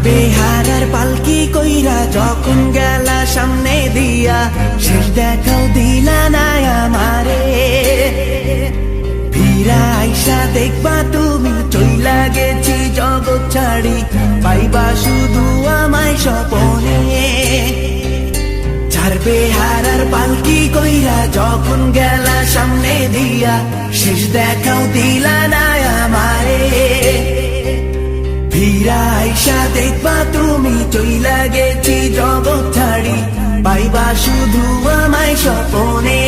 বেহারার পালকি কইরা যখন গেলা সামনে দিয়া, শেষ দেখাও দিলা না আমারে। ফিরা আইসা দেখবা তুমি চইলা গেছি জগৎ ছাড়ি, পাইবা শুধু আমায় স্বপনে। বেহারার পালকি কইরা যখন গেলা সামনে দিয়া, শেষ দেখাও দিলা না আমারে। ফিরা আইসা দেখবা তুমি চইলা গেছি জগৎ ছাড়ি, পাইবা শুধু আমায় স্বপনে।